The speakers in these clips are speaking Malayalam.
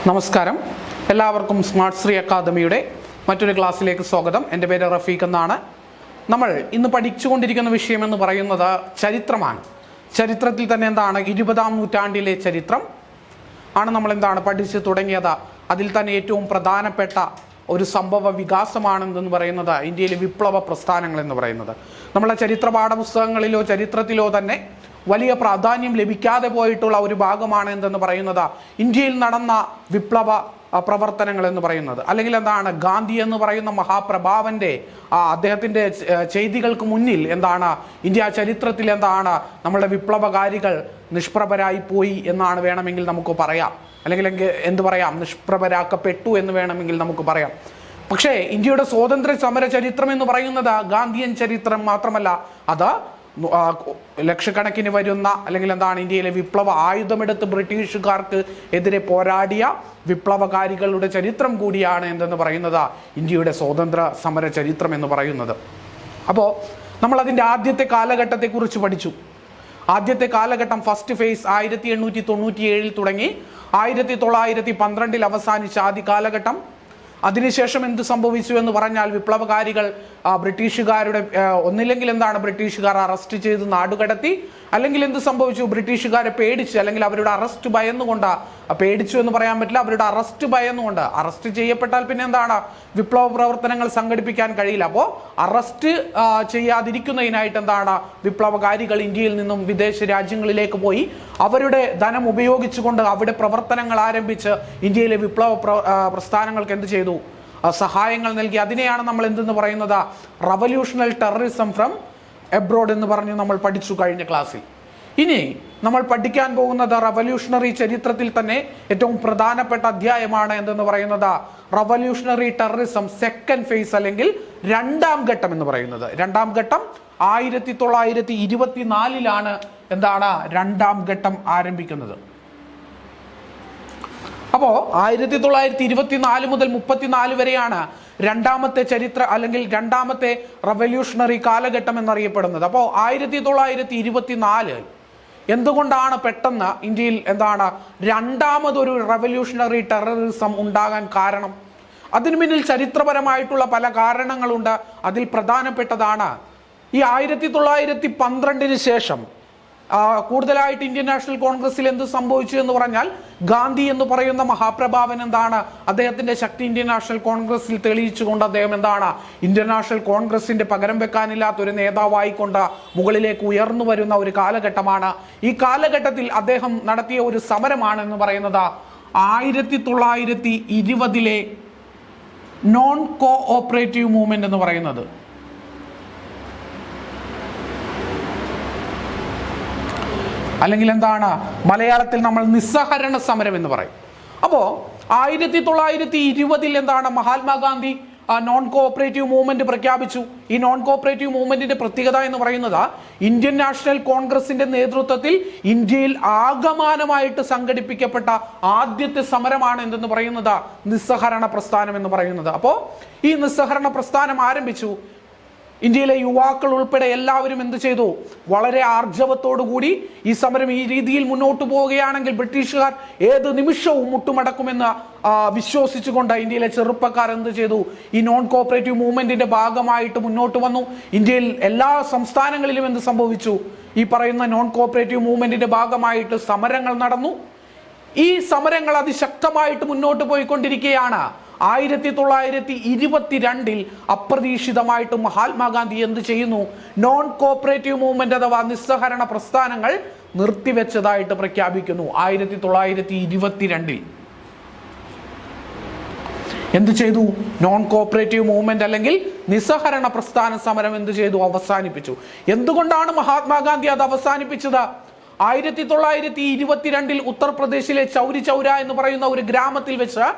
നമസ്കാരം, എല്ലാവർക്കും സ്മാർട്ട് ശ്രീ അക്കാദമിയുടെ മറ്റൊരു ക്ലാസ്സിലേക്ക് സ്വാഗതം. എൻ്റെ പേര് റഫീഖ് എന്നാണ്. നമ്മൾ ഇന്ന് പഠിച്ചുകൊണ്ടിരിക്കുന്ന വിഷയം എന്ന് പറയുന്നത് ചരിത്രമാണ്. ചരിത്രത്തിൽ തന്നെ 20-ാം നൂറ്റാണ്ടിലെ ചരിത്രം ആണ് നമ്മൾ പഠിച്ചു തുടങ്ങിയത്. അതിൽ തന്നെ ഏറ്റവും പ്രധാനപ്പെട്ട ഒരു സംഭവ വികാസമാണെന്ന് പറയുന്നത് ഇന്ത്യയിലെ വിപ്ലവ പ്രസ്ഥാനങ്ങൾ എന്ന് പറയുന്നത്. നമ്മളെ ചരിത്ര പാഠപുസ്തകങ്ങളിലോ ചരിത്രത്തിലോ തന്നെ വലിയ പ്രാധാന്യം ലഭിക്കാതെ പോയിട്ടുള്ള ഒരു ഭാഗമാണ് എന്തെന്ന് പറയുന്നത് ഇന്ത്യയിൽ നടന്ന വിപ്ലവ പ്രവർത്തനങ്ങൾ എന്ന് പറയുന്നത്. അല്ലെങ്കിൽ ഗാന്ധി എന്ന് പറയുന്ന മഹാപ്രഭാവന്റെ അദ്ദേഹത്തിന്റെ ചെയ്തികൾക്ക് മുന്നിൽ ഇന്ത്യ ചരിത്രത്തിൽ നമ്മളുടെ വിപ്ലവകാരികൾ നിഷ്പ്രഭരായി പോയി എന്നാണ് വേണമെങ്കിൽ നമുക്ക് പറയാം. അല്ലെങ്കിൽ എന്ത് പറയാം, നിഷ്പ്രഭരാക്കപ്പെട്ടു എന്ന് വേണമെങ്കിൽ നമുക്ക് പറയാം. പക്ഷേ ഇന്ത്യയുടെ സ്വാതന്ത്ര്യ സമര ചരിത്രം എന്ന് പറയുന്നത് ഗാന്ധിയൻ ചരിത്രം മാത്രമല്ല, അത് ലക്ഷക്കണക്കിന് വരുന്ന അല്ലെങ്കിൽ ഇന്ത്യയിലെ വിപ്ലവ ആയുധമെടുത്ത് ബ്രിട്ടീഷുകാർക്ക് എതിരെ പോരാടിയ വിപ്ലവകാരികളുടെ ചരിത്രം കൂടിയാണ് എന്തെന്ന് പറയുന്നത് ഇന്ത്യയുടെ സ്വാതന്ത്ര്യ സമര ചരിത്രം എന്ന് പറയുന്നത്. അപ്പോൾ നമ്മൾ അതിൻ്റെ ആദ്യത്തെ കാലഘട്ടത്തെക്കുറിച്ച് പഠിച്ചു. ആദ്യത്തെ കാലഘട്ടം ഫസ്റ്റ് ഫേസ് 1897 തുടങ്ങി 1912 അവസാനിച്ച ആദ്യ കാലഘട്ടം. അതിനുശേഷം എന്ത് സംഭവിച്ചു എന്ന് പറഞ്ഞാൽ വിപ്ലവകാരികൾ ബ്രിട്ടീഷുകാരുടെ ഒന്നില്ലെങ്കിൽ ബ്രിട്ടീഷുകാർ അറസ്റ്റ് ചെയ്ത് നാടുകടത്തി, അല്ലെങ്കിൽ എന്ത് സംഭവിച്ചു, ബ്രിട്ടീഷുകാരെ പേടിച്ച് അല്ലെങ്കിൽ അവരുടെ അറസ്റ്റ് ഭയന്നുകൊണ്ട്, പേടിച്ചു എന്ന് പറയാൻ പറ്റില്ല, അവരുടെ അറസ്റ്റ് ഭയന്നുകൊണ്ട്. അറസ്റ്റ് ചെയ്യപ്പെട്ടാൽ പിന്നെ വിപ്ലവ പ്രവർത്തനങ്ങൾ സംഘടിപ്പിക്കാൻ കഴിയില്ല. അപ്പോൾ അറസ്റ്റ് ചെയ്യാതിരിക്കുന്നതിനായിട്ട് വിപ്ലവകാരികൾ ഇന്ത്യയിൽ നിന്നും വിദേശ രാജ്യങ്ങളിലേക്ക് പോയി അവരുടെ ധനം ഉപയോഗിച്ചുകൊണ്ട് അവിടെ പ്രവർത്തനങ്ങൾ ആരംഭിച്ച് ഇന്ത്യയിലെ വിപ്ലവ പ്രസ്ഥാനങ്ങൾക്ക് എന്ത് ചെയ്തു, സഹായങ്ങൾ നൽകി. അതിനെയാണ് നമ്മൾ എന്തെന്ന് പറയുന്നത് റവല്യൂഷണൽ ടെററിസം ഫ്രം എബ്രോഡ് എന്ന് പറഞ്ഞ് നമ്മൾ പഠിച്ചു കഴിഞ്ഞ ക്ലാസ്സിൽ. ഇനി നമ്മൾ പഠിക്കാൻ പോകുന്നത് റവല്യൂഷണറി ചരിത്രത്തിൽ തന്നെ ഏറ്റവും പ്രധാനപ്പെട്ട അധ്യായമാണ് എന്തെന്ന് പറയുന്നത് റവല്യൂഷണറി ടെററിസം സെക്കൻഡ് ഫേസ് അല്ലെങ്കിൽ രണ്ടാം ഘട്ടം എന്ന് പറയുന്നത്. രണ്ടാം ഘട്ടം 1924 രണ്ടാം ഘട്ടം ആരംഭിക്കുന്നത്. അപ്പോൾ 1924 മുതൽ 34 വരെയാണ് രണ്ടാമത്തെ ചരിത്ര അല്ലെങ്കിൽ രണ്ടാമത്തെ റവല്യൂഷണറി കാലഘട്ടം എന്നറിയപ്പെടുന്നത്. അപ്പോൾ 1924 എന്തുകൊണ്ടാണ് പെട്ടെന്ന് ഇന്ത്യയിൽ രണ്ടാമതൊരു റവല്യൂഷണറി ടെററിസം ഉണ്ടാകാൻ കാരണം? അതിനു പിന്നിൽ ചരിത്രപരമായിട്ടുള്ള പല കാരണങ്ങളുണ്ട്. അതിൽ പ്രധാനപ്പെട്ടതാണ് ഈ 1912 ശേഷം കൂടുതലായിട്ട് ഇന്ത്യൻ നാഷണൽ കോൺഗ്രസിൽ എന്ത് സംഭവിച്ചു എന്ന് പറഞ്ഞാൽ ഗാന്ധി എന്ന് പറയുന്ന മഹാപ്രഭാവൻ അദ്ദേഹത്തിന്റെ ശക്തി ഇന്ത്യൻ നാഷണൽ കോൺഗ്രസിൽ തെളിയിച്ചുകൊണ്ട് അദ്ദേഹം ഇന്ത്യൻ നാഷണൽ കോൺഗ്രസിന്റെ പകരം വെക്കാനില്ലാത്ത ഒരു നേതാവായിക്കൊണ്ട് മുകളിലേക്ക് ഉയർന്നു വരുന്ന ഒരു കാലഘട്ടമാണ്. ഈ കാലഘട്ടത്തിൽ അദ്ദേഹം നടത്തിയ ഒരു സമരമാണ് എന്ന് പറയുന്നത് 1920 നോൺ കോ ഓപ്പറേറ്റീവ് മൂവ്മെന്റ് എന്ന് പറയുന്നത്. അല്ലെങ്കിൽ മലയാളത്തിൽ നമ്മൾ നിസ്സഹരണ സമരം എന്ന് പറയും. അപ്പോൾ 1920 മഹാത്മാഗാന്ധി നോൺ കോഓപ്പറേറ്റീവ് മൂവ്മെന്റ് പ്രഖ്യാപിച്ചു. ഈ നോൺ കോഓപ്പറേറ്റീവ് മൂവ്മെന്റിന്റെ പ്രത്യേകത എന്ന് പറയുന്നത് ഇന്ത്യൻ നാഷണൽ കോൺഗ്രസിന്റെ നേതൃത്വത്തിൽ ഇന്ത്യയിൽ ആകമാനമായിട്ട് സംഘടിപ്പിക്കപ്പെട്ട ആദ്യത്തെ സമരമാണ് എന്തെന്ന് പറയുന്നത് നിസ്സഹരണ പ്രസ്ഥാനം എന്ന് പറയുന്നത്. അപ്പോൾ ഈ നിസ്സഹരണ പ്രസ്ഥാനം ആരംഭിച്ചു. ഇന്ത്യയിലെ യുവാക്കൾ ഉൾപ്പെടെ എല്ലാവരും എന്ത് ചെയ്തു, വളരെ ആർജവത്തോടുകൂടി ഈ സമരം ഈ രീതിയിൽ മുന്നോട്ട് പോവുകയാണെങ്കിൽ ബ്രിട്ടീഷുകാർ ഏത് നിമിഷവും മുട്ടുമടക്കുമെന്ന് വിശ്വസിച്ചുകൊണ്ട് ഇന്ത്യയിലെ ചെറുപ്പക്കാർ എന്ത് ചെയ്തു, ഈ നോൺ കോഓപ്പറേറ്റീവ് മൂവ്മെന്റിന്റെ ഭാഗമായിട്ട് മുന്നോട്ട് വന്നു. ഇന്ത്യയിൽ എല്ലാ സംസ്ഥാനങ്ങളിലും എന്ത് സംഭവിച്ചു, ഈ പറയുന്ന നോൺ കോഓപ്പറേറ്റീവ് മൂവ്മെന്റിന്റെ ഭാഗമായിട്ട് സമരങ്ങൾ നടന്നു. ഈ സമരങ്ങൾ അതിശക്തമായിട്ട് മുന്നോട്ട് പോയിക്കൊണ്ടിരിക്കുകയാണ്. 1922 അപ്രതീക്ഷിതമായിട്ട് മഹാത്മാഗാന്ധി എന്ത് ചെയ്യുന്നു, നോൺ കോഓപ്പറേറ്റീവ് മൂവ്മെന്റ് അഥവാ നിസ്സഹരണ പ്രസ്ഥാനങ്ങൾ നിർത്തിവെച്ചതായിട്ട് പ്രഖ്യാപിക്കുന്നു. 1922 എന്ത് ചെയ്തു, നോൺ കോഓപ്പറേറ്റീവ് മൂവ്മെന്റ് അല്ലെങ്കിൽ നിസ്സഹരണ പ്രസ്ഥാന സമരം എന്ത് ചെയ്തു, അവസാനിപ്പിച്ചു. എന്തുകൊണ്ടാണ് മഹാത്മാഗാന്ധി അത് അവസാനിപ്പിച്ചത്? 1922 ഉത്തർപ്രദേശിലെ ചൗരി ചൗര എന്ന് പറയുന്ന ഒരു ഗ്രാമത്തിൽ വെച്ച്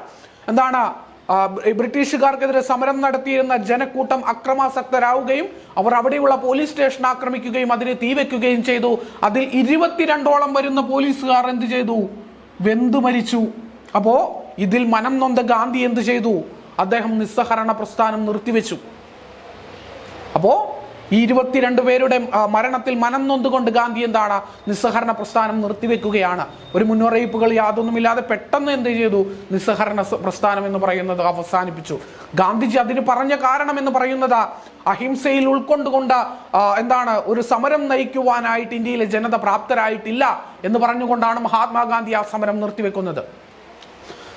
ബ്രിട്ടീഷുകാർക്കെതിരെ സമരം നടത്തിയിരുന്ന ജനക്കൂട്ടം അക്രമാസക്തരാവുകയും അവർ അവിടെയുള്ള പോലീസ് സ്റ്റേഷൻ ആക്രമിക്കുകയും അതിനെ തീവെക്കുകയും ചെയ്തു. അതിൽ 22ഓളം വരുന്ന പോലീസുകാർ എന്ത് ചെയ്തു, വെന്തു മരിച്ചു. അപ്പോ ഇതിൽ മനം നൊന്ത ഗാന്ധി എന്ത് ചെയ്തു, അദ്ദേഹം നിസ്സഹരണ പ്രസ്ഥാനം നിർത്തിവെച്ചു. അപ്പോ ഈ 22 പേരുടെ മരണത്തിൽ മനം നൊന്തുകൊണ്ട് ഗാന്ധി എന്താണ് നിസ്സഹരണ പ്രസ്ഥാനം നിർത്തിവെക്കുകയാണ്. ഒരു മുന്നറിയിപ്പുകൾ യാതൊന്നുമില്ലാതെ പെട്ടെന്ന് എന്ത് ചെയ്തു? നിസ്സഹരണ പ്രസ്ഥാനം എന്ന് പറയുന്നത് അവസാനിപ്പിച്ചു. ഗാന്ധിജി അതിന് പറഞ്ഞ കാരണം എന്ന് പറയുന്നത് അഹിംസയിൽ ഉൾക്കൊണ്ടുകൊണ്ട് എന്താണ് ഒരു സമരം നയിക്കുവാനായിട്ട് ഇന്ത്യയിലെ ജനത പ്രാപ്തരായിട്ടില്ല എന്ന് പറഞ്ഞുകൊണ്ടാണ് മഹാത്മാഗാന്ധി ആ സമരം നിർത്തിവെക്കുന്നത്.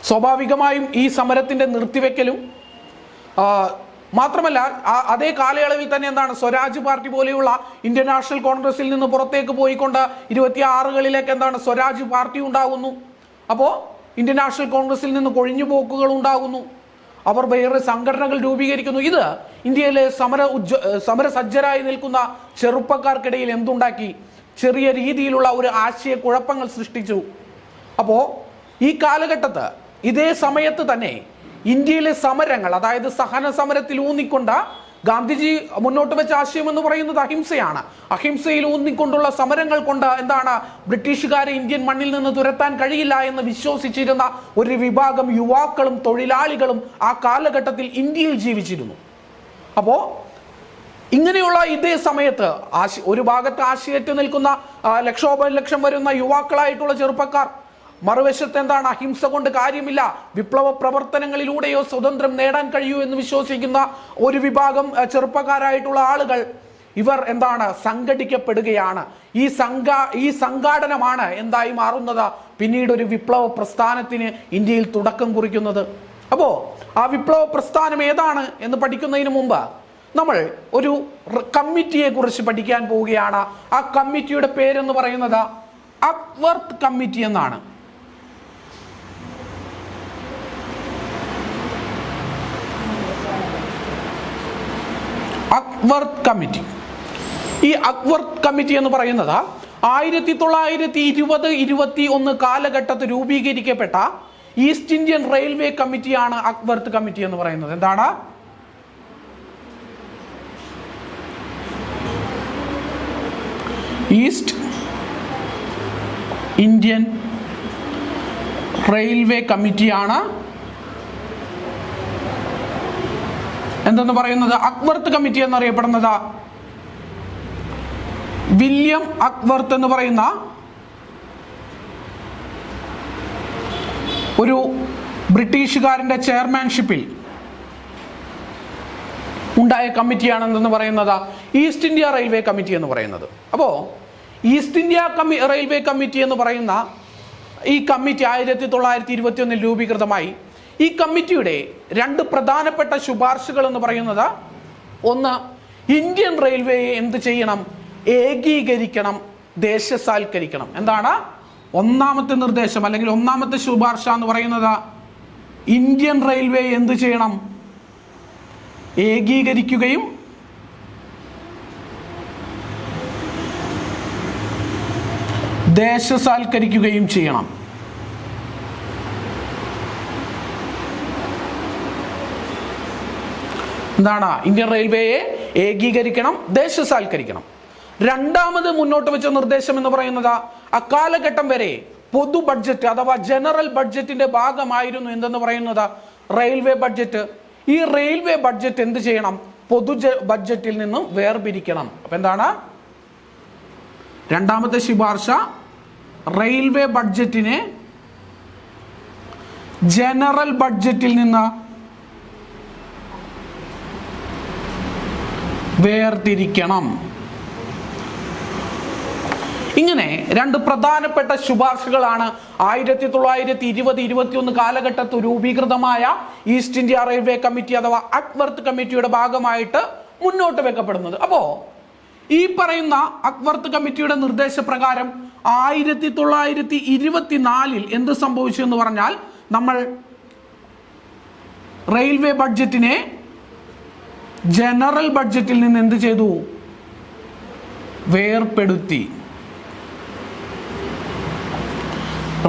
സ്വാഭാവികമായും ഈ സമരത്തിന്റെ നിർത്തിവെക്കലും മാത്രമല്ല അതേ കാലയളവിൽ തന്നെ എന്താണ് സ്വരാജ് പാർട്ടി പോലെയുള്ള ഇന്ത്യൻ നാഷണൽ കോൺഗ്രസിൽ നിന്ന് പുറത്തേക്ക് പോയിക്കൊണ്ട് 26കളിലേക്ക് എന്താണ് സ്വരാജ് പാർട്ടി ഉണ്ടാകുന്നു. അപ്പോൾ ഇന്ത്യൻ നാഷണൽ കോൺഗ്രസിൽ നിന്ന് കൊഴിഞ്ഞുപോക്കുകൾ ഉണ്ടാകുന്നു. അവർ വേറെ സംഘടനകൾ രൂപീകരിക്കുന്നു. ഇത് ഇന്ത്യയിലെ സമരസജ്ജരായി നിൽക്കുന്ന ചെറുപ്പക്കാർക്കിടയിൽ എന്തുണ്ടാക്കി? ചെറിയ രീതിയിലുള്ള ഒരു ആശയക്കുഴപ്പങ്ങൾ സൃഷ്ടിച്ചു. അപ്പോൾ ഈ കാലഘട്ടത്ത് ഇതേ സമയത്ത് തന്നെ ഇന്ത്യയിലെ സമരങ്ങൾ, അതായത് സഹന സമരത്തിൽ ഊന്നിക്കൊണ്ട് ഗാന്ധിജി മുന്നോട്ട് വെച്ച ആശയം എന്ന് പറയുന്നത് അഹിംസയാണ്. അഹിംസയിൽ ഊന്നിക്കൊണ്ടുള്ള സമരങ്ങൾ കൊണ്ട് എന്താണ് ബ്രിട്ടീഷുകാരെ ഇന്ത്യൻ മണ്ണിൽ നിന്ന് തുരത്താൻ കഴിയില്ല എന്ന് വിശ്വസിച്ചിരുന്ന ഒരു വിഭാഗം യുവാക്കളും തൊഴിലാളികളും ആ കാലഘട്ടത്തിൽ ഇന്ത്യയിൽ ജീവിച്ചിരുന്നു. അപ്പോ ഇങ്ങനെയുള്ള ഇതേ സമയത്ത് ഒരു ഭാഗത്ത് ആശയറ്റ് നിൽക്കുന്ന ലക്ഷോപലക്ഷം വരുന്ന യുവാക്കളായിട്ടുള്ള ചെറുപ്പക്കാർ, മറുവശത്ത് എന്താണ് അഹിംസ കൊണ്ട് കാര്യമില്ല, വിപ്ലവ പ്രവർത്തനങ്ങളിലൂടെയോ സ്വതന്ത്രം നേടാൻ കഴിയൂ എന്ന് വിശ്വസിക്കുന്ന ഒരു വിഭാഗം ചെറുപ്പക്കാരായിട്ടുള്ള ആളുകൾ, ഇവർ എന്താണ് സംഘടിക്കപ്പെടുകയാണ്. ഈ സംഘാടനമാണ് എന്തായി മാറുന്നത്? പിന്നീട് ഒരു വിപ്ലവ പ്രസ്ഥാനത്തിന് ഇന്ത്യയിൽ തുടക്കം കുറിക്കുന്നത്. അപ്പോ ആ വിപ്ലവ പ്രസ്ഥാനം ഏതാണ് എന്ന് പഠിക്കുന്നതിന് മുമ്പ് നമ്മൾ ഒരു കമ്മിറ്റിയെ കുറിച്ച് പഠിക്കാൻ പോവുകയാണ്. ആ കമ്മിറ്റിയുടെ പേരെന്ന് പറയുന്നത് അക്വർത്ത് കമ്മിറ്റി എന്നാണ്. Acworth committee. ഈ അക്വർത്ത് കമ്മിറ്റി എന്ന് പറയുന്നത് 1920-21 കാലഘട്ടത്തിൽ രൂപീകരിക്കപ്പെട്ട ഈസ്റ്റ് ഇന്ത്യൻ റെയിൽവേ കമ്മിറ്റിയാണ് അക്വർത്ത് കമ്മിറ്റി എന്ന് പറയുന്നത്. എന്താണ്? ഈസ്റ്റ് ഇന്ത്യൻ റെയിൽവേ കമ്മിറ്റിയാണ് എന്തെന്ന് പറയുന്നത് അക്വർത്ത് കമ്മിറ്റി എന്നറിയപ്പെടുന്നത്. വില്യം അക്വർത്ത് എന്ന് പറയുന്ന ഒരു ബ്രിട്ടീഷുകാരന്റെ ചെയർമാൻഷിപ്പിൽ ഉണ്ടായ കമ്മിറ്റിയാണ് എന്തെന്ന് പറയുന്നത് ഈസ്റ്റ് ഇന്ത്യ റെയിൽവേ കമ്മിറ്റി എന്ന് പറയുന്നത്. അപ്പോൾ ഈസ്റ്റ് ഇന്ത്യ റെയിൽവേ കമ്മിറ്റി എന്ന് പറയുന്ന ഈ കമ്മിറ്റി 1921 രൂപീകൃതമായി. ഈ കമ്മിറ്റിയുടെ 2 പ്രധാനപ്പെട്ട ശുപാർശകൾ എന്ന് പറയുന്നത്, ഒന്ന്, ഇന്ത്യൻ റെയിൽവേയെ എന്ത് ചെയ്യണം? ഏകീകരിക്കണം, ദേശസാൽക്കരിക്കണം. എന്താണ് ഒന്നാമത്തെ നിർദ്ദേശം അല്ലെങ്കിൽ ഒന്നാമത്തെ ശുപാർശ എന്ന് പറയുന്നത്? ഇന്ത്യൻ റെയിൽവേ എന്ത് ചെയ്യണം? ഏകീകരിക്കുകയും ദേശസാൽക്കരിക്കുകയും ചെയ്യണം. എന്താണ്? ഇന്ത്യൻ റെയിൽവേയെ ഏകീകരിക്കണം, ദേശസാൽക്കരിക്കണം. രണ്ടാമത് മുന്നോട്ട് വെച്ച നിർദ്ദേശം എന്ന് പറയുന്നത് അക്കാലഘട്ടം വരെ പൊതു ബഡ്ജറ്റ് അഥവാ ജനറൽ ബഡ്ജറ്റിന്റെ ഭാഗമായിരുന്നു എന്തെന്ന് പറയുന്നത് റെയിൽവേ ബഡ്ജറ്റ്. ഈ റെയിൽവേ ബഡ്ജറ്റ് എന്ത് ചെയ്യണം? പൊതു ബഡ്ജറ്റിൽ നിന്നും വേർപിരിക്കണം. അപ്പൊ എന്താണ് രണ്ടാമത്തെ ശുപാർശ? റെയിൽവേ ബഡ്ജറ്റിനെ ജനറൽ ബഡ്ജറ്റിൽ നിന്ന് വേർതിരിക്കണം. ഇങ്ങനെ 2 പ്രധാനപ്പെട്ട ശുപാർശകളാണ് 1920-21 കാലഘട്ടത്തിൽ രൂപീകൃതമായ ഈസ്റ്റ് ഇന്ത്യ റെയിൽവേ കമ്മിറ്റി അഥവാ അക്വർത്ത് കമ്മിറ്റിയുടെ ഭാഗമായിട്ട് മുന്നോട്ട് വെക്കപ്പെടുന്നത്. അപ്പോ ഈ പറയുന്ന അക്വർത്ത് കമ്മിറ്റിയുടെ നിർദ്ദേശപ്രകാരം 1924 എന്ത് സംഭവിച്ചു എന്ന് പറഞ്ഞാൽ, നമ്മൾ റെയിൽവേ ബഡ്ജറ്റിനെ ജനറൽ ബഡ്ജറ്റിൽ നിന്ന് എന്ത് ചെയ്തു? വേർപെടുത്തി.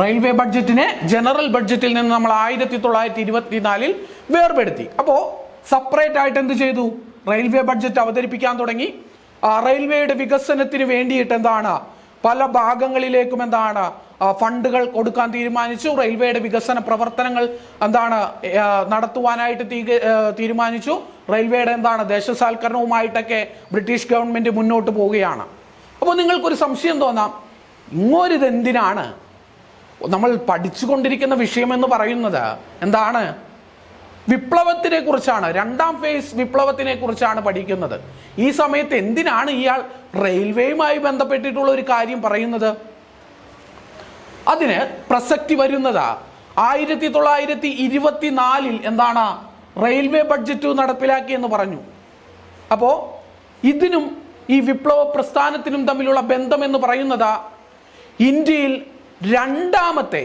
റെയിൽവേ ബഡ്ജറ്റിനെ ജനറൽ ബഡ്ജറ്റിൽ നിന്ന് നമ്മൾ 1924 വേർപെടുത്തി. അപ്പോൾ സെപ്പറേറ്റ് ആയിട്ട് എന്ത് ചെയ്തു? റെയിൽവേ ബഡ്ജറ്റ് അവതരിപ്പിക്കാൻ തുടങ്ങി. റെയിൽവേയുടെ വികസനത്തിന് വേണ്ടിയിട്ട് എന്താണ് പല ഭാഗങ്ങളിലേക്കും എന്താണ് ഫണ്ടുകൾ കൊടുക്കാൻ തീരുമാനിച്ചു. റെയിൽവേയുടെ വികസന പ്രവർത്തനങ്ങൾ നടത്തുവാനായിട്ട് തീരുമാനിച്ചു. റെയിൽവേയുടെ ദേശസാൽക്കരണവുമായിട്ടൊക്കെ ബ്രിട്ടീഷ് ഗവൺമെന്റ് മുന്നോട്ട് പോവുകയാണ്. അപ്പോൾ നിങ്ങൾക്കൊരു സംശയം തോന്നാം, ഇതെന്തിനാണ്? നമ്മൾ പഠിച്ചുകൊണ്ടിരിക്കുന്ന വിഷയം എന്ന് പറയുന്നത് വിപ്ലവത്തിനെ കുറിച്ചാണ്. രണ്ടാം ഫേസ് വിപ്ലവത്തിനെ കുറിച്ചാണ് പഠിക്കുന്നത്. ഈ സമയത്ത് എന്തിനാണ് ഇയാൾ റെയിൽവേയുമായി ബന്ധപ്പെട്ടിട്ടുള്ള ഒരു കാര്യം പറയുന്നത്? അതിന് പ്രസക്തി വരുന്നത് 1924 റെയിൽവേ ബഡ്ജറ്റ് നടപ്പിലാക്കി എന്ന് പറഞ്ഞു. അപ്പോ ഇതിനും ഈ വിപ്ലവ പ്രസ്ഥാനത്തിനും തമ്മിലുള്ള ബന്ധം എന്ന് പറയുന്നത് ഇന്ത്യയിൽ രണ്ടാമത്തെ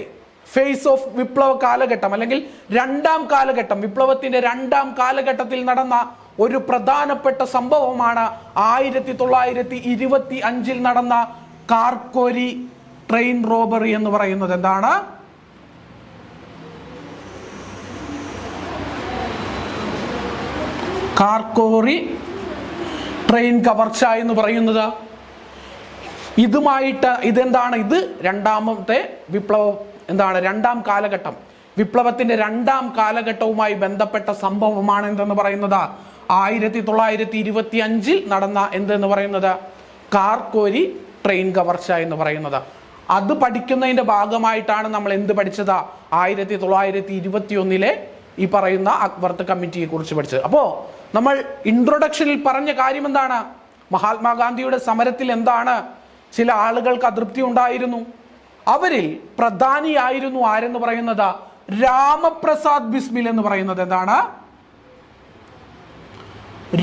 ഫേസ് ഓഫ് വിപ്ലവ കാലഘട്ടം അല്ലെങ്കിൽ രണ്ടാം കാലഘട്ടം, വിപ്ലവത്തിന്റെ രണ്ടാം കാലഘട്ടത്തിൽ നടന്ന ഒരു പ്രധാനപ്പെട്ട സംഭവമാണ് 1925 നടന്ന കാർക്കോരി ട്രെയിൻ റോബറി എന്ന് പറയുന്നത്. കാർക്കോറി ട്രെയിൻ കവർച്ച എന്ന് പറയുന്നത്. ഇത് രണ്ടാമത്തെ വിപ്ലവം രണ്ടാം കാലഘട്ടം, വിപ്ലവത്തിന്റെ രണ്ടാം കാലഘട്ടവുമായി ബന്ധപ്പെട്ട സംഭവമാണ് എന്തെന്ന് പറയുന്നത് 1925 നടന്ന എന്തെന്ന് പറയുന്നത് കാർക്കോരി ട്രെയിൻ കവർച്ച എന്ന് പറയുന്നത്. അത് പഠിക്കുന്നതിന്റെ ഭാഗമായിട്ടാണ് നമ്മൾ എന്ത് പഠിച്ചത്? 1921 ഈ പറയുന്ന അക്ബർത്ത് കമ്മിറ്റിയെ കുറിച്ച് പഠിച്ചത്. അപ്പോ നമ്മൾ ഇൻട്രൊഡക്ഷനിൽ പറഞ്ഞ കാര്യം മഹാത്മാഗാന്ധിയുടെ സമരത്തിൽ ചില ആളുകൾക്ക് അതൃപ്തി ഉണ്ടായിരുന്നു. അവരിൽ പ്രധാനിയായിരുന്നു ആരെന്ന് പറയുന്നത് രാമപ്രസാദ് ബിസ്മിൽ എന്ന് പറയുന്നത്.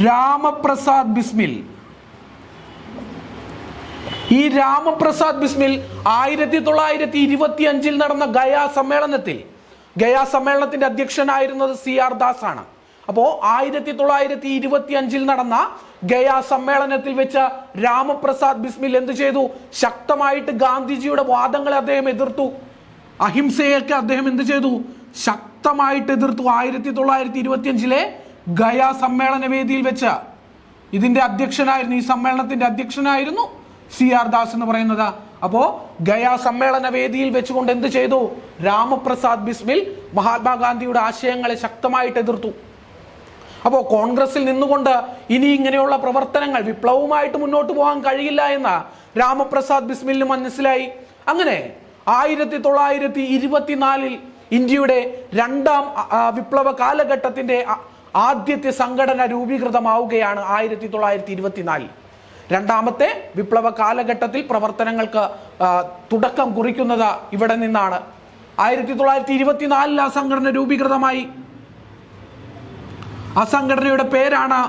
രാമപ്രസാദ് ബിസ്മിൽ. ഈ രാമപ്രസാദ് ബിസ്മിൽ 1925 നടന്ന ഗയാ സമ്മേളനത്തിന്റെ അധ്യക്ഷനായിരുന്നത് CR ദാസ് ആണ്. അപ്പോ 1925 നടന്ന ഗയാ സമ്മേളനത്തിൽ വെച്ച് രാമപ്രസാദ് ബിസ്മിൽ എന്ത് ചെയ്തു? ശക്തമായിട്ട് ഗാന്ധിജിയുടെ വാദങ്ങളെ അദ്ദേഹം എതിർത്തു. അഹിംസയൊക്കെ അദ്ദേഹം എന്ത് ചെയ്തു? ശക്തമായിട്ട് എതിർത്തു. 1925 ഗയാ സമ്മേളന വേദിയിൽ വെച്ച് ഈ സമ്മേളനത്തിന്റെ അധ്യക്ഷനായിരുന്നു CR ദാസ് എന്ന് പറയുന്നത്. അപ്പോ ഗയാ സമ്മേളന വേദിയിൽ വെച്ചുകൊണ്ട് എന്ത് ചെയ്തു? രാമപ്രസാദ് ബിസ്മിൽ മഹാത്മാഗാന്ധിയുടെ ആശയങ്ങളെ ശക്തമായിട്ട് എതിർത്തു. അപ്പോൾ കോൺഗ്രസിൽ നിന്നുകൊണ്ട് ഇനി ഇങ്ങനെയുള്ള പ്രവർത്തനങ്ങൾ, വിപ്ലവവുമായിട്ട് മുന്നോട്ട് പോകാൻ കഴിയില്ല എന്ന് രാമപ്രസാദ് ബിസ്മിലിന് മനസ്സിലായി. അങ്ങനെ 1924 ഇന്ത്യയുടെ രണ്ടാം വിപ്ലവ കാലഘട്ടത്തിന്റെ ആദ്യത്തെ സംഘടന രൂപീകൃതമാവുകയാണ് 1924. രണ്ടാമത്തെ വിപ്ലവ കാലഘട്ടത്തിൽ പ്രവർത്തനങ്ങൾക്ക് തുടക്കം കുറിക്കുന്നത് ഇവിടെ നിന്നാണ്. 1924 ആ സംഘടന രൂപീകൃതമായി. ആ സംഘടനയുടെ പേരാണ്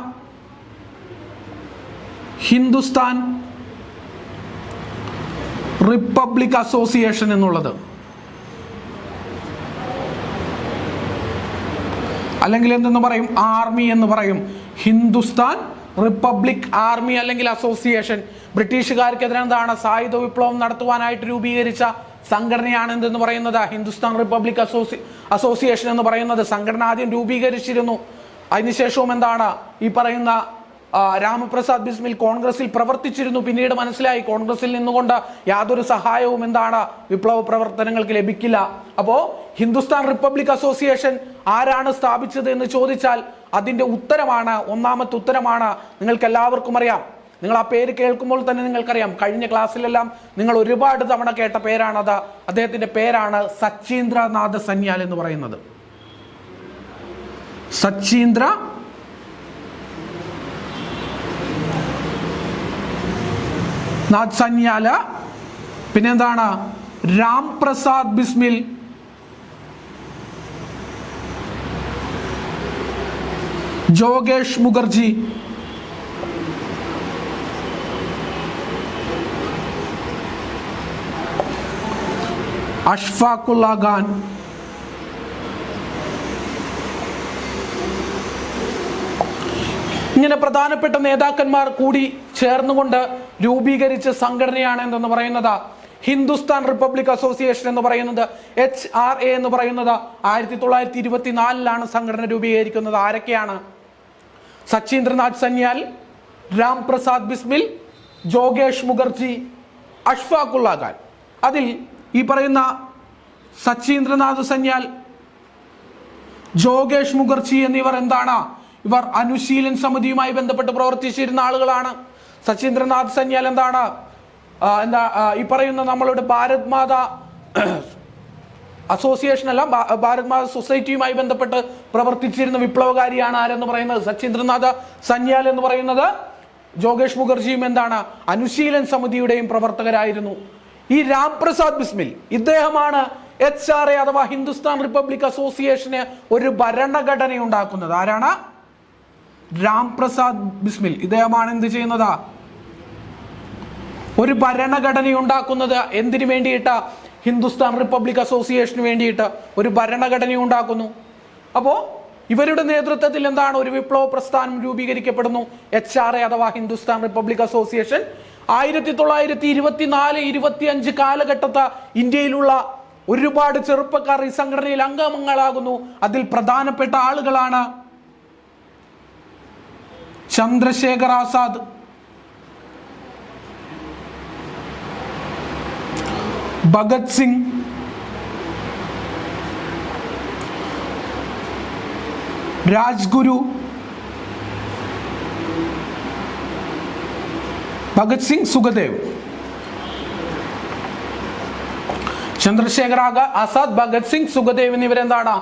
ഹിന്ദുസ്ഥാൻ റിപ്പബ്ലിക് അസോസിയേഷൻ എന്നുള്ളത്. അല്ലെങ്കിൽ എന്തെന്ന് പറയും? ആർമി എന്ന് പറയും. ഹിന്ദുസ്ഥാൻ റിപ്പബ്ലിക് ആർമി അല്ലെങ്കിൽ അസോസിയേഷൻ. ബ്രിട്ടീഷുകാർക്കെതിരെ സായുധ വിപ്ലവം നടത്തുവാനായിട്ട് രൂപീകരിച്ച സംഘടനയാണ് എന്തെന്ന് പറയുന്നത് ഹിന്ദുസ്ഥാൻ റിപ്പബ്ലിക് അസോസിയേഷൻ എന്ന് പറയുന്നത്. സംഘടന ആദ്യം രൂപീകരിച്ചിരുന്നു. അതിനുശേഷവും ഈ പറയുന്ന രാമപ്രസാദ് ബിസ്മിൽ കോൺഗ്രസിൽ പ്രവർത്തിച്ചിരുന്നു. പിന്നീട് മനസ്സിലായി കോൺഗ്രസിൽ നിന്നുകൊണ്ട് യാതൊരു സഹായവും വിപ്ലവ പ്രവർത്തനങ്ങൾക്ക് ലഭിക്കില്ല. അപ്പോ ഹിന്ദുസ്ഥാൻ റിപ്പബ്ലിക് അസോസിയേഷൻ ആരാണ് സ്ഥാപിച്ചത് എന്ന് ചോദിച്ചാൽ അതിന്റെ ഒന്നാമത്തെ ഉത്തരമാണ് നിങ്ങൾക്ക് എല്ലാവർക്കും അറിയാം. നിങ്ങൾ ആ പേര് കേൾക്കുമ്പോൾ തന്നെ നിങ്ങൾക്കറിയാം. കഴിഞ്ഞ ക്ലാസ്സിലെല്ലാം നിങ്ങൾ ഒരുപാട് തവണ കേട്ട പേരാണത്. അദ്ദേഹത്തിന്റെ പേരാണ് സച്ചീന്ദ്രനാഥ സന്യാൽ എന്ന് പറയുന്നത്. സച്ചീന്ദ്ര നാഥ് സന്യാല. പിന്നെന്താണ്? രാം പ്രസാദ് ബിസ്മിൽ, ജോഗേഷ് മുഖർജി, അഷ്ഫാഖുല്ല ഖാൻ, ഇങ്ങനെ പ്രധാനപ്പെട്ട നേതാക്കന്മാർ കൂടി ചേർന്നുകൊണ്ട് രൂപീകരിച്ച സംഘടനയാണ് എന്തെന്ന് പറയുന്നത് ഹിന്ദുസ്ഥാൻ റിപ്പബ്ലിക് അസോസിയേഷൻ എന്ന് പറയുന്നത്. HRA എന്ന് പറയുന്നത് 1924 സംഘടന രൂപീകരിക്കുന്നത്. ആരൊക്കെയാണ്? സച്ചീന്ദ്രനാഥ് സന്യാൽ, രാം പ്രസാദ് ബിസ്മിൽ, ജോഗേഷ് മുഖർജി, അഷ്ഫാഖുല്ല ഖാൻ. അതിൽ ഈ പറയുന്ന സച്ചീന്ദ്രനാഥ് സന്യാൽ, ജോഗേഷ് മുഖർജി എന്നിവർ എന്താണ്, ഇവർ അനുശീലൻ സമിതിയുമായി ബന്ധപ്പെട്ട് പ്രവർത്തിച്ചിരുന്ന ആളുകളാണ്. സച്ചീന്ദ്രനാഥ് സന്യാൽ എന്താണ്, ഈ പറയുന്ന നമ്മളുടെ ഭാരത് മാതാ അസോസിയേഷൻ അല്ല, ഭാരത് മാതാ സൊസൈറ്റിയുമായി ബന്ധപ്പെട്ട് പ്രവർത്തിച്ചിരുന്ന വിപ്ലവകാരിയാണ് ആരെന്ന് പറയുന്നത് സച്ചീന്ദ്രനാഥ് സന്യാൽ എന്ന് പറയുന്നത്. ജോഗേഷ് മുഖർജിയും എന്താണ്, അനുശീലൻ സമിതിയുടെയും പ്രവർത്തകരായിരുന്നു. ഈ രാംപ്രസാദ് ബിസ്മിൽ ഇദ്ദേഹമാണ് HRA അഥവാ ഹിന്ദുസ്ഥാൻ റിപ്പബ്ലിക് അസോസിയേഷന് ഒരു ഭരണഘടന ഉണ്ടാക്കുന്നത്. ആരാണ്? രാംപ്രസാദ് ബിസ്മിൽ. ഇദ്ദേഹമാണ് എന്ത് ചെയ്യുന്നത്, ഒരു ഭരണഘടന ഉണ്ടാക്കുന്നത്. എന്തിനു വേണ്ടിയിട്ട്? ഹിന്ദുസ്ഥാൻ റിപ്പബ്ലിക് അസോസിയേഷന് വേണ്ടിയിട്ട് ഒരു ഭരണഘടന ഉണ്ടാക്കുന്നു. അപ്പോ ഇവരുടെ നേതൃത്വത്തിൽ എന്താണ്, ഒരു വിപ്ലവ പ്രസ്ഥാനം രൂപീകരിക്കപ്പെടുന്നു. HRA അഥവാ ഹിന്ദുസ്ഥാൻ റിപ്പബ്ലിക് അസോസിയേഷൻ 1924-25 കാലഘട്ടത്ത് ഇന്ത്യയിലുള്ള ഒരുപാട് ചെറുപ്പക്കാർ ഈ സംഘടനയിൽ അംഗങ്ങളാകുന്നു. അതിൽ പ്രധാനപ്പെട്ട ആളുകളാണ് ചന്ദ്രശേഖർ ആസാദ്, ഭഗത് സിംഗ്, രാജ്ഗുരു, ഭഗത് സിംഗ്, സുഖദേവ്. ചന്ദ്രശേഖർ ആസാദ്, ഭഗത് സിംഗ്, സുഖദേവ് എന്നിവരെന്താണ്,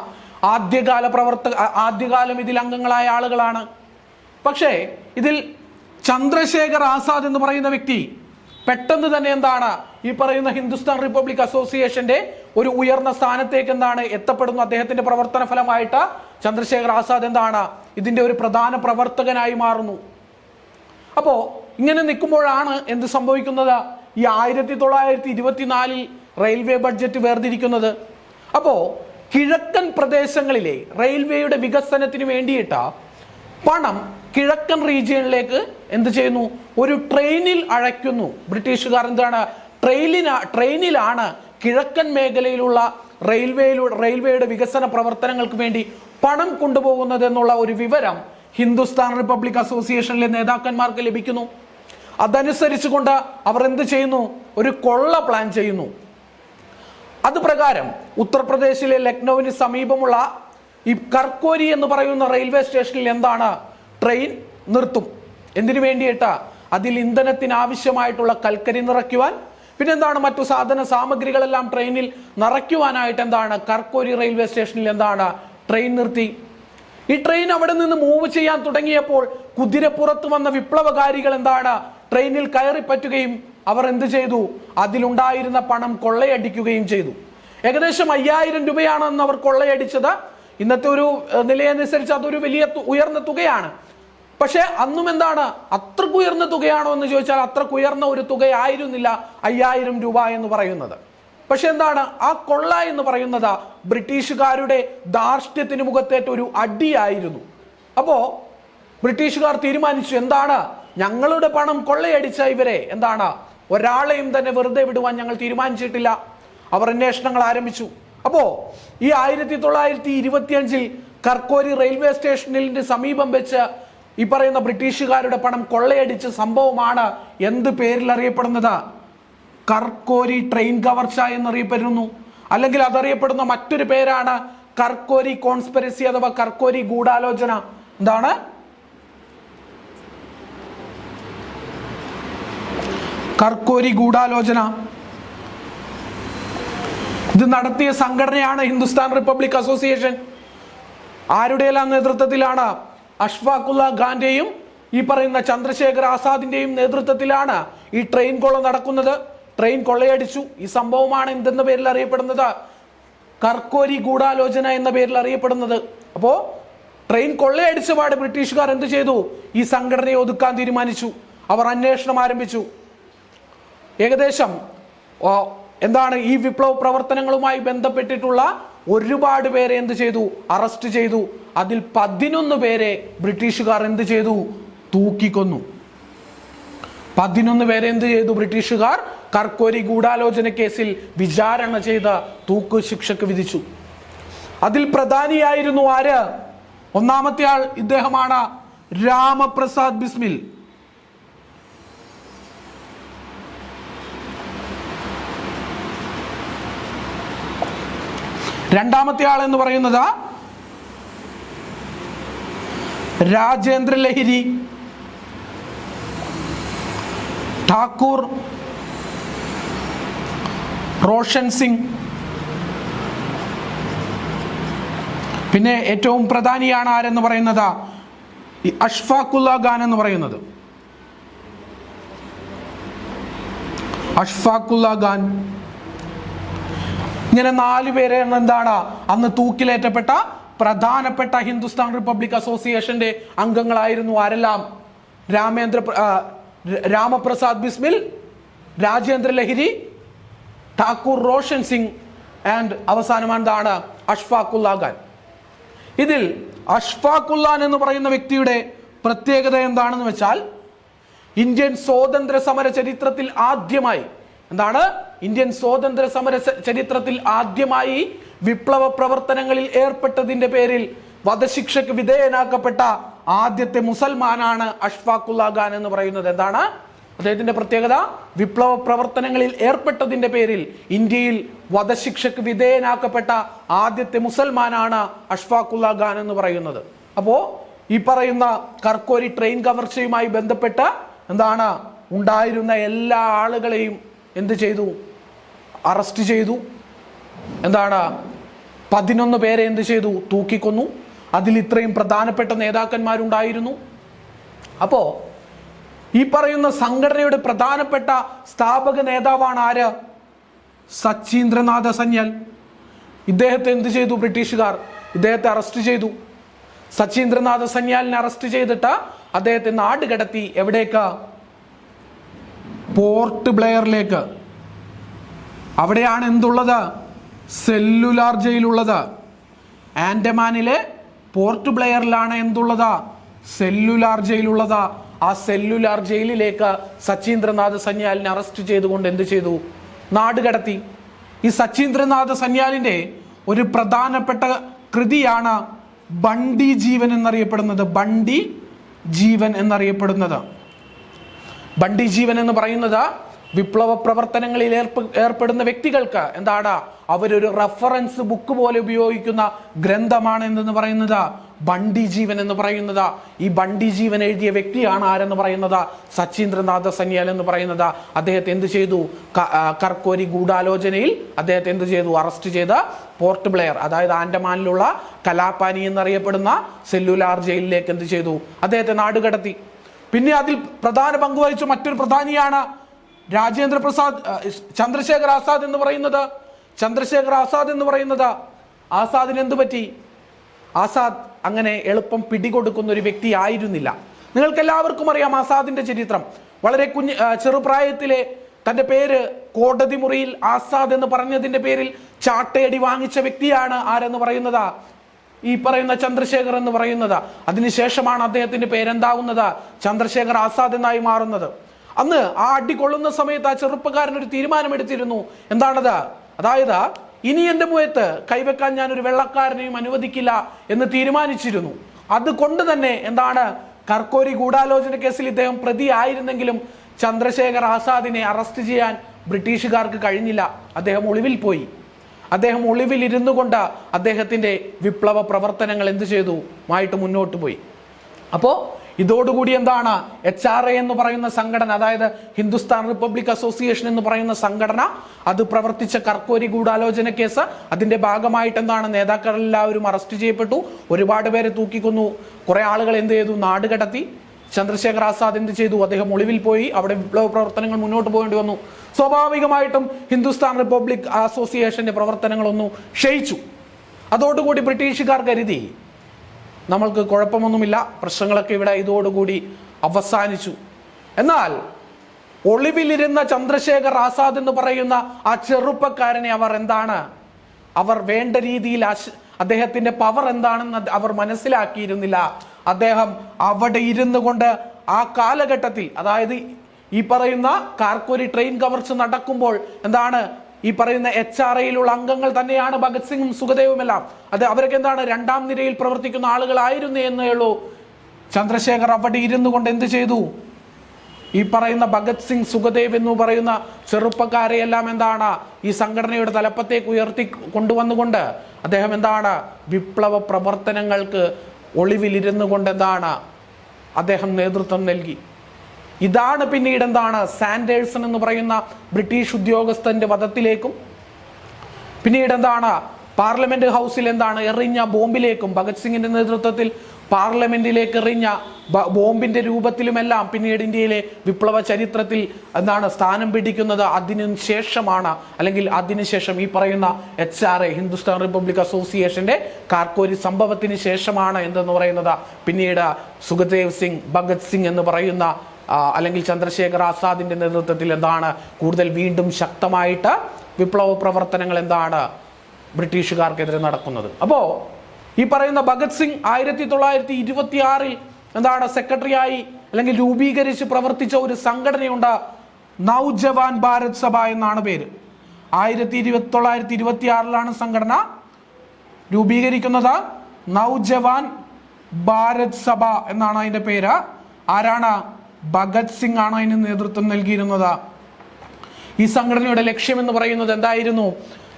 ആദ്യകാലം ഇതിൽ അംഗങ്ങളായ ആളുകളാണ്. പക്ഷേ ഇതിൽ ചന്ദ്രശേഖർ ആസാദ് എന്ന് പറയുന്ന വ്യക്തി പെട്ടെന്ന് തന്നെ എന്താണ്, ഈ പറയുന്ന ഹിന്ദുസ്ഥാൻ റിപ്പബ്ലിക് അസോസിയേഷന്റെ ഒരു ഉയർന്ന സ്ഥാനത്തേക്ക് എന്താണ് എത്തപ്പെടുന്നു. അദ്ദേഹത്തിന്റെ പ്രവർത്തന ഫലമായിട്ട് ചന്ദ്രശേഖർ ആസാദ് എന്താണ്, ഇതിന്റെ ഒരു പ്രധാന പ്രവർത്തകനായി മാറുന്നു. അപ്പോ ഇങ്ങനെ നിൽക്കുമ്പോഴാണ് എന്ത് സംഭവിക്കുന്നത്, ഈ 1924 റെയിൽവേ ബഡ്ജറ്റ് വേർതിരിക്കുന്നത്. അപ്പോ കിഴക്കൻ പ്രദേശങ്ങളിലെ റെയിൽവേയുടെ വികസനത്തിന് വേണ്ടിയിട്ട് പണം കിഴക്കൻ റീജിയനിലേക്ക് എന്ത് ചെയ്യുന്നു, ഒരു ട്രെയിനിൽ അഴയ്ക്കുന്നു. ബ്രിട്ടീഷുകാർ എന്താണ്, ട്രെയിനിലാണ് കിഴക്കൻ മേഖലയിലുള്ള റെയിൽവേയുടെ വികസന പ്രവർത്തനങ്ങൾക്ക് വേണ്ടി പണം കൊണ്ടുപോകുന്നത് എന്നുള്ള ഒരു വിവരം ഹിന്ദുസ്ഥാൻ റിപ്പബ്ലിക് അസോസിയേഷനിലെ നേതാക്കന്മാർക്ക് ലഭിക്കുന്നു. അതനുസരിച്ചുകൊണ്ട് അവർ എന്ത് ചെയ്യുന്നു, ഒരു കൊള്ള പ്ലാൻ ചെയ്യുന്നു. അത് പ്രകാരം ഉത്തർപ്രദേശിലെ ലക്നൌവിന് സമീപമുള്ള ഈ കർക്കോരി എന്ന് പറയുന്ന റെയിൽവേ സ്റ്റേഷനിൽ എന്താണ്, ട്രെയിൻ നിർത്തും. എന്തിനു വേണ്ടിയിട്ട്? അതിൽ ഇന്ധനത്തിന് ആവശ്യമായിട്ടുള്ള കൽക്കരി നിറയ്ക്കുവാൻ, പിന്നെന്താണ് മറ്റു സാധന സാമഗ്രികളെല്ലാം ട്രെയിനിൽ നിറയ്ക്കുവാനായിട്ട് എന്താണ് കർക്കോരി റെയിൽവേ സ്റ്റേഷനിൽ എന്താണ് ട്രെയിൻ നിർത്തി. ഈ ട്രെയിൻ അവിടെ നിന്ന് മൂവ് ചെയ്യാൻ തുടങ്ങിയപ്പോൾ കുതിരപ്പുറത്ത് വന്ന വിപ്ലവകാരികൾ എന്താണ് ട്രെയിനിൽ കയറി പറ്റുകയും അവർ എന്ത് ചെയ്തു, അതിലുണ്ടായിരുന്ന പണം കൊള്ളയടിക്കുകയും ചെയ്തു. ഏകദേശം 5000 രൂപയാണ് അന്ന് അവർ കൊള്ളയടിച്ചത്. ഇന്നത്തെ ഒരു നിലയനുസരിച്ച് അതൊരു വലിയ ഉയർന്ന തുകയാണ്. പക്ഷെ അന്നും എന്താണ്, അത്രക്ക് ഉയർന്ന തുകയാണോ എന്ന് ചോദിച്ചാൽ അത്രക്ക് ഉയർന്ന ഒരു തുകയായിരുന്നില്ല 5000 രൂപ എന്ന് പറയുന്നത്. പക്ഷെ എന്താണ്, ആ കൊള്ള എന്ന് പറയുന്നത് ബ്രിട്ടീഷുകാരുടെ ധാർഷ്ട്യത്തിന് മുഖത്തേറ്റ ഒരു അടിയായിരുന്നു. അപ്പോ ബ്രിട്ടീഷുകാർ തീരുമാനിച്ചു, എന്താണ്, ഞങ്ങളുടെ പണം കൊള്ളയടിച്ച ഇവരെ എന്താണ് ഒരാളെയും തന്നെ വെറുതെ വിടുവാൻ ഞങ്ങൾ തീരുമാനിച്ചിട്ടില്ല. അവർ അന്വേഷണങ്ങൾ ആരംഭിച്ചു. അപ്പോ ഈ 1925 കർക്കോരി റെയിൽവേ സ്റ്റേഷനിന്റെ സമീപം വെച്ച് ഈ പറയുന്ന ബ്രിട്ടീഷുകാരുടെ പണം കൊള്ളയടിച്ച സംഭവമാണ് എന്ത് പേരിൽ അറിയപ്പെടുന്നത്, കർക്കോരി ട്രെയിൻ കവർച്ച എന്നറിയപ്പെടുന്നു. അല്ലെങ്കിൽ അതറിയപ്പെടുന്ന മറ്റൊരു പേരാണ് കർക്കോരി കോൺസ്പിറസി അഥവാ കർക്കോരി ഗൂഢാലോചന. എന്താണ്, കർക്കോരി ഗൂഢാലോചന. ഇത് നടത്തിയ സംഘടനയാണ് ഹിന്ദുസ്ഥാൻ റിപ്പബ്ലിക് അസോസിയേഷൻ. ആരുടെയെല്ലാം നേതൃത്വത്തിലാണ്? അഷ്ഫാഖുല്ല ഖാന്റെയും ഈ പറയുന്ന ചന്ദ്രശേഖർ ആസാദിന്റെയും നേതൃത്വത്തിലാണ് ഈ ട്രെയിൻ കൊള്ള നടക്കുന്നത്. ട്രെയിൻ കൊള്ളയടിച്ചു. ഈ സംഭവമാണ് എന്തെന്ന പേരിൽ അറിയപ്പെടുന്നത്, കർക്കോരി ഗൂഢാലോചന എന്ന പേരിൽ അറിയപ്പെടുന്നത്. അപ്പോ ട്രെയിൻ കൊള്ളയടിച്ച പാട് ബ്രിട്ടീഷുകാർ എന്ത് ചെയ്തു, ഈ സംഘടനയെ ഒതുക്കാൻ തീരുമാനിച്ചു. അവർ അന്വേഷണം ആരംഭിച്ചു. ഏകദേശം എന്താണ് ഈ വിപ്ലവ പ്രവർത്തനങ്ങളുമായി ബന്ധപ്പെട്ടിട്ടുള്ള ഒരുപാട് പേരെ എന്ത് ചെയ്തു, അറസ്റ്റ് ചെയ്തു. അതിൽ 11 പേരെ ബ്രിട്ടീഷുകാർ എന്ത് ചെയ്തു, തൂക്കിക്കൊന്നു. 11 പേരെ എന്ത് ചെയ്തു ബ്രിട്ടീഷുകാർ കർക്കോരി ഗൂഢാലോചന കേസിൽ വിചാരണ ചെയ്ത് തൂക്കു ശിക്ഷക്ക് വിധിച്ചു. അതിൽ പ്രധാനിയായിരുന്നു ആര്, ഒന്നാമത്തെ ആൾ ഇദ്ദേഹമാണ് രാമപ്രസാദ് ബിസ്മിൽ. രണ്ടാമത്തെ ആൾ എന്ന് പറയുന്നത് രാജേന്ദ്ര ലഹിരി, ഠാക്കൂർ റോഷൻ സിംഗ്. പിന്നെ ഏറ്റവും പ്രധാനിയാണ് ആരെന്ന് പറയുന്നത് അഷ്ഫാഖുല്ല ഖാൻ എന്ന് പറയുന്നത്. അഷ്ഫാഖുല്ല ഖാൻ. ഇങ്ങനെ 4 പേരെ എന്താണ് അന്ന് തൂക്കിലേറ്റപ്പെട്ട പ്രധാനപ്പെട്ട ഹിന്ദുസ്ഥാൻ റിപ്പബ്ലിക് അസോസിയേഷന്റെ അംഗങ്ങളായിരുന്നു. ആരെല്ലാം? രാമപ്രസാദ് ബിസ്മിൽ, രാജേന്ദ്ര ലഹിരി, ഠാക്കൂർ റോഷൻ സിംഗ് ആൻഡ് അവസാനം എന്താണ് അഷ്ഫാഖുല്ല ഖാൻ. ഇതിൽ അഷ്ഫാഖുല്ല എന്ന് പറയുന്ന വ്യക്തിയുടെ പ്രത്യേകത എന്താണെന്ന് വെച്ചാൽ ഇന്ത്യൻ സ്വാതന്ത്ര്യ സമര ചരിത്രത്തിൽ ആദ്യമായി ഇന്ത്യൻ സ്വാതന്ത്ര്യ സമര ചരിത്രത്തിൽ ആദ്യമായി വിപ്ലവ പ്രവർത്തനങ്ങളിൽ ഏർപ്പെട്ടതിന്റെ പേരിൽ വധശിക്ഷയ്ക്ക് വിധേയനാക്കപ്പെട്ട ആദ്യത്തെ മുസൽമാനാണ് അഷ്ഫാഖുല്ല ഖാൻ എന്ന് പറയുന്നത്. അദ്ദേഹത്തിന്റെ പ്രത്യേകത? വിപ്ലവ പ്രവർത്തനങ്ങളിൽ ഏർപ്പെട്ടതിന്റെ പേരിൽ ഇന്ത്യയിൽ വധശിക്ഷയ്ക്ക് വിധേയനാക്കപ്പെട്ട ആദ്യത്തെ മുസൽമാനാണ് അഷ്ഫാഖുല്ല ഖാൻ എന്ന് പറയുന്നത്. അപ്പോ ഈ പറയുന്ന കർക്കോരി ട്രെയിൻ കവർച്ചയുമായി ബന്ധപ്പെട്ട് ഉണ്ടായിരുന്ന എല്ലാ ആളുകളെയും എന്ത് ചെയ്തു? അറസ്റ്റ് ചെയ്തു. 11 പേരെ എന്ത് ചെയ്തു? തൂക്കിക്കൊന്നു. അതിൽ ഇത്രയും പ്രധാനപ്പെട്ട നേതാക്കന്മാരുണ്ടായിരുന്നു. അപ്പോ ഈ പറയുന്ന സംഘടനയുടെ പ്രധാനപ്പെട്ട സ്ഥാപക നേതാവാണ് ആര്? സച്ചീന്ദ്രനാഥ സന്യാൽ. ഇദ്ദേഹത്തെ എന്ത് ചെയ്തു? ബ്രിട്ടീഷുകാർ ഇദ്ദേഹത്തെ അറസ്റ്റ് ചെയ്തു. സച്ചീന്ദ്രനാഥ സന്യാലിനെ അറസ്റ്റ് ചെയ്തിട്ട് അദ്ദേഹത്തെ നാട് കടത്തി. എവിടേക്ക്? പോർട്ട് ബ്ലെയറിലേക്ക്. അവിടെയാണ് എന്തുള്ളത്? സെല്ലുലാർ ജയിലുള്ളത്. ആൻഡമാനിലെ പോർട്ട് ബ്ലെയറിലാണ് എന്തുള്ളത്? സെല്ലുലാർ ജയിലുള്ളത്. ആ സെല്ലുലാർ ജയിലിലേക്ക് സച്ചീന്ദ്രനാഥ സന്യാലിനെ അറസ്റ്റ് ചെയ്തുകൊണ്ട് എന്ത് ചെയ്തു? നാട് കടത്തി. ഈ സച്ചീന്ദ്രനാഥ സന്യാലിന്റെ ഒരു പ്രധാനപ്പെട്ട കൃതിയാണ് ബണ്ടി ജീവൻ എന്നറിയപ്പെടുന്നത്. ബണ്ടി ജീവൻ എന്നറിയപ്പെടുന്നത്. ബണ്ടി ജീവൻ എന്ന് പറയുന്നത് വിപ്ലവ പ്രവർത്തനങ്ങളിൽ ഏർപ്പെടുന്ന വ്യക്തികൾക്ക് അവരൊരു റെഫറൻസ് ബുക്ക് പോലെ ഉപയോഗിക്കുന്ന ഗ്രന്ഥമാണ് എന്തെന്ന് പറയുന്നത് ബണ്ടി ജീവൻ എന്ന് പറയുന്നത്. ഈ ബണ്ടി ജീവൻ എഴുതിയ വ്യക്തിയാണ് ആരെന്ന് പറയുന്നത്? സച്ചീന്ദ്രനാഥ സന്യാൽ എന്ന് പറയുന്നത്. അദ്ദേഹത്തെ എന്ത് ചെയ്തു? കർക്കോരി ഗൂഢാലോചനയിൽ അദ്ദേഹത്തെ എന്ത് ചെയ്തു? അറസ്റ്റ് ചെയ്ത് പോർട്ട് ബ്ലെയർ, അതായത് ആൻഡമാനിലുള്ള കലാപാനി എന്നറിയപ്പെടുന്ന സെല്ലുലാർ ജയിലിലേക്ക് എന്ത് ചെയ്തു? അദ്ദേഹത്തെ നാടുകടത്തി. പിന്നെ അതിൽ പ്രധാന പങ്കുവഹിച്ച മറ്റൊരു പ്രധാനിയാണ് ചന്ദ്രശേഖർ ആസാദ് എന്ന് പറയുന്നത്. ചന്ദ്രശേഖർ ആസാദ് എന്ന് പറയുന്നത് ആസാദിന് എന്തു പറ്റി? ആസാദ് അങ്ങനെ എളുപ്പം പിടികൊടുക്കുന്ന ഒരു വ്യക്തി ആയിരുന്നില്ല. നിങ്ങൾക്ക് എല്ലാവർക്കും അറിയാം ആസാദിന്റെ ചരിത്രം. വളരെ ചെറുപ്രായത്തിലെ തന്റെ പേര് കോടതി മുറിയിൽ ആസാദ് എന്ന് പറഞ്ഞതിന്റെ പേരിൽ ചാട്ടയടി വാങ്ങിച്ച വ്യക്തിയാണ് ആരെന്ന് പറയുന്നത്? ഈ പറയുന്ന ചന്ദ്രശേഖർ എന്ന് പറയുന്നത്. അതിനുശേഷമാണ് അദ്ദേഹത്തിന്റെ പേരെന്താവുന്നത്? ചന്ദ്രശേഖർ ആസാദ് എന്നായി മാറുന്നത്. അന്ന് ആ അടി കൊള്ളുന്ന സമയത്ത് ആ ചെറുപ്പക്കാരൻ ഒരു തീരുമാനമെടുത്തിരുന്നു. എന്താണത്? അതായത് ഇനി എന്റെ മുഖത്ത് കൈവെക്കാൻ ഞാൻ ഒരു വെള്ളക്കാരനെയും അനുവദിക്കില്ല എന്ന് തീരുമാനിച്ചിരുന്നു. അതുകൊണ്ട് തന്നെ കർക്കോരി ഗൂഢാലോചന കേസിൽ ഇദ്ദേഹം പ്രതി ആയിരുന്നെങ്കിലും ചന്ദ്രശേഖർ ആസാദിനെ അറസ്റ്റ് ചെയ്യാൻ ബ്രിട്ടീഷുകാർക്ക് കഴിഞ്ഞില്ല. അദ്ദേഹം ഒളിവിൽ പോയി. അദ്ദേഹം ഒളിവിൽ ഇരുന്നു കൊണ്ട് അദ്ദേഹത്തിന്റെ വിപ്ലവ പ്രവർത്തനങ്ങൾ എന്ത് ചെയ്തു? മായിട്ട് മുന്നോട്ട് പോയി. അപ്പോ ഇതോടുകൂടി HRA എന്ന് പറയുന്ന സംഘടന, അതായത് ഹിന്ദുസ്ഥാൻ റിപ്പബ്ലിക് അസോസിയേഷൻ എന്ന് പറയുന്ന സംഘടന, അത് പ്രവർത്തിച്ച കർക്കോരി ഗൂഢാലോചന കേസ്, അതിന്റെ ഭാഗമായിട്ട് നേതാക്കൾ എല്ലാവരും അറസ്റ്റ് ചെയ്യപ്പെട്ടു. ഒരുപാട് പേരെ തൂക്കിക്കൊന്നു. കുറെ ആളുകൾ എന്ത് ചെയ്തു? നാട് കടത്തി. ചന്ദ്രശേഖർ ആസാദ് എന്ത് ചെയ്തു? അദ്ദേഹം ഒളിവിൽ പോയി. അവിടെ വിപ്ലവ പ്രവർത്തനങ്ങൾ മുന്നോട്ട് പോകേണ്ടി വന്നു. സ്വാഭാവികമായിട്ടും ഹിന്ദുസ്ഥാൻ റിപ്പബ്ലിക് അസോസിയേഷന്റെ പ്രവർത്തനങ്ങളൊന്നും ക്ഷയിച്ചു. അതോടുകൂടി ബ്രിട്ടീഷുകാർ കരുതി നമ്മൾക്ക് കുഴപ്പമൊന്നുമില്ല, പ്രശ്നങ്ങളൊക്കെ ഇവിടെ ഇതോടുകൂടി അവസാനിച്ചു. എന്നാൽ ഒളിവിലിരുന്ന ചന്ദ്രശേഖർ ആസാദ് എന്ന് പറയുന്ന ആ ചെറുപ്പക്കാരനെ അവർ വേണ്ട രീതിയിൽ അദ്ദേഹത്തിന്റെ പവർ എന്താണെന്ന് അവർ മനസ്സിലാക്കിയിരുന്നില്ല. അദ്ദേഹം അവിടെ ഇരുന്നു കൊണ്ട് ആ കാലഘട്ടത്തിൽ, അതായത് ഈ പറയുന്ന കാർക്കോരി ട്രെയിൻ കവർച്ച നടക്കുമ്പോൾ ഈ പറയുന്ന HRAയിലുള്ള അംഗങ്ങൾ തന്നെയാണ് ഭഗത് സിംഗും സുഖദേവും എല്ലാം. അവരൊക്കെ രണ്ടാം നിരയിൽ പ്രവർത്തിക്കുന്ന ആളുകളായിരുന്നു എന്നേ ഉള്ളൂ. ചന്ദ്രശേഖർ അവിടെ ഇരുന്നു കൊണ്ട് എന്ത് ചെയ്തു? ഈ പറയുന്ന ഭഗത് സിംഗ്, സുഖദേവ് എന്ന് പറയുന്ന ചെറുപ്പക്കാരെയെല്ലാം എന്താണ് ഈ സംഘടനയുടെ തലപ്പത്തേക്ക് ഉയർത്തി കൊണ്ടുവന്നുകൊണ്ട് അദ്ദേഹം എന്താണ് വിപ്ലവ പ്രവർത്തനങ്ങൾക്ക് ഒളിവിലിരുന്നു കൊണ്ട് എന്താണ് അദ്ദേഹം നേതൃത്വം നൽകി. ഇതാണ് പിന്നീട് എന്താണ് സാൻഡേഴ്സൺ എന്ന് പറയുന്ന ബ്രിട്ടീഷ് ഉദ്യോഗസ്ഥന്റെ വധത്തിലേക്കും പിന്നീട് എന്താണ് പാർലമെന്റ് ഹൗസിൽ എന്താണ് എറിഞ്ഞ ബോംബിലേക്കും, ഭഗത് സിംഗിന്റെ നേതൃത്വത്തിൽ പാർലമെന്റിലേക്ക് എറിഞ്ഞ ബോംബിന്റെ രൂപത്തിലുമെല്ലാം പിന്നീട് ഇന്ത്യയിലെ വിപ്ലവ ചരിത്രത്തിൽ എന്താണ് സ്ഥാനം പിടിക്കുന്നത് അതിനു ശേഷമാണ്. അല്ലെങ്കിൽ അതിനുശേഷം ഈ പറയുന്ന HRA, ഹിന്ദുസ്ഥാൻ റിപ്പബ്ലിക് അസോസിയേഷന്റെ കാർക്കോരി സംഭവത്തിന് ശേഷമാണ് എന്തെന്ന് പറയുന്നത് പിന്നീട് സുഖദേവ് സിംഗ്, ഭഗത് സിംഗ് എന്ന് പറയുന്ന അല്ലെങ്കിൽ ചന്ദ്രശേഖർ ആസാദിന്റെ നേതൃത്വത്തിൽ എന്താണ് കൂടുതൽ വീണ്ടും ശക്തമായിട്ട് വിപ്ലവ പ്രവർത്തനങ്ങൾ എന്താണ് ബ്രിട്ടീഷുകാർക്കെതിരെ നടക്കുന്നത്. അപ്പോ ഈ പറയുന്ന ഭഗത് സിംഗ് 1926 എന്താണ് സെക്രട്ടറിയായി അല്ലെങ്കിൽ രൂപീകരിച്ച് പ്രവർത്തിച്ച ഒരു സംഘടനയുണ്ട്, നവജവാൻ ഭാരത് സഭ എന്നാണ് പേര്. 1926 സംഘടന രൂപീകരിക്കുന്നത്. നവജവാൻ ഭാരത് സഭ എന്നാണ് അതിന്റെ പേര്. ആരാണ്? ഭഗത് സിംഗ് ആണ് അതിന് നേതൃത്വം നൽകിയിരുന്നത്. ഈ സംഘടനയുടെ ലക്ഷ്യം എന്ന് പറയുന്നത് എന്തായിരുന്നു?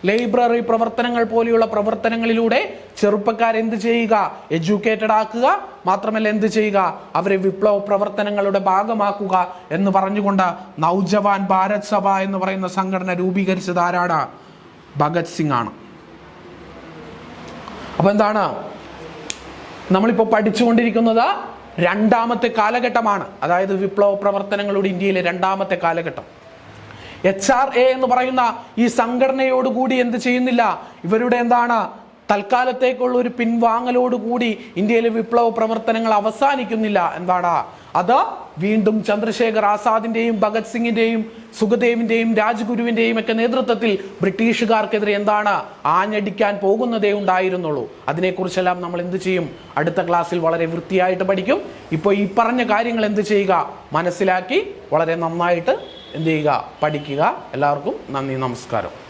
ലൈബ്രറി പ്രവർത്തനങ്ങൾ പോലെയുള്ള പ്രവർത്തനങ്ങളിലൂടെ ചെറുപ്പക്കാരെന്ത് ചെയ്യുക? എഡ്യൂക്കേറ്റഡ് ആക്കുക, മാത്രമല്ല എന്ത് ചെയ്യുക? അവരെ വിപ്ലവ പ്രവർത്തനങ്ങളുടെ ഭാഗമാക്കുക എന്ന് പറഞ്ഞുകൊണ്ട് നവജവാൻ ഭാരത് സഭ എന്ന് പറയുന്ന സംഘടന രൂപീകരിച്ചത് ആരാണ്? ഭഗത് സിംഗ് ആണ്. അപ്പൊ എന്താണ് നമ്മളിപ്പോ പഠിച്ചുകൊണ്ടിരിക്കുന്നത്? രണ്ടാമത്തെ കാലഘട്ടമാണ്. അതായത് വിപ്ലവ പ്രവർത്തനങ്ങളുടെ ഇന്ത്യയിലെ രണ്ടാമത്തെ കാലഘട്ടം. HRA എന്ന് പറയുന്ന ഈ സംഘടനയോടുകൂടി എന്ത് ചെയ്യുന്നില്ല? ഇവരുടെ എന്താണ് തൽക്കാലത്തേക്കുള്ള ഒരു പിൻവാങ്ങലോടുകൂടി ഇന്ത്യയിലെ വിപ്ലവ പ്രവർത്തനങ്ങൾ അവസാനിക്കുന്നില്ല. എന്താണ് അത്? വീണ്ടും ചന്ദ്രശേഖർ ആസാദിന്റെയും ഭഗത് സിംഗിന്റെയും സുഖദേവിന്റെയും രാജ്ഗുരുവിന്റെയും ഒക്കെ നേതൃത്വത്തിൽ ബ്രിട്ടീഷുകാർക്കെതിരെ എന്താണ് ആഞ്ഞടിക്കാൻ പോകുന്നതേ ഉണ്ടായിരുന്നുള്ളൂ. അതിനെക്കുറിച്ചെല്ലാം നമ്മൾ എന്ത് ചെയ്യും? അടുത്ത ക്ലാസ്സിൽ വളരെ വൃത്തിയായിട്ട് പഠിക്കും. ഇപ്പോൾ ഈ പറഞ്ഞ കാര്യങ്ങൾ എന്ത് ചെയ്യുക? മനസ്സിലാക്കി വളരെ നന്നായിട്ട് എന്ത് ചെയ്യുക? പഠിക്കുക. എല്ലാവർക്കും നന്ദി, നമസ്കാരം.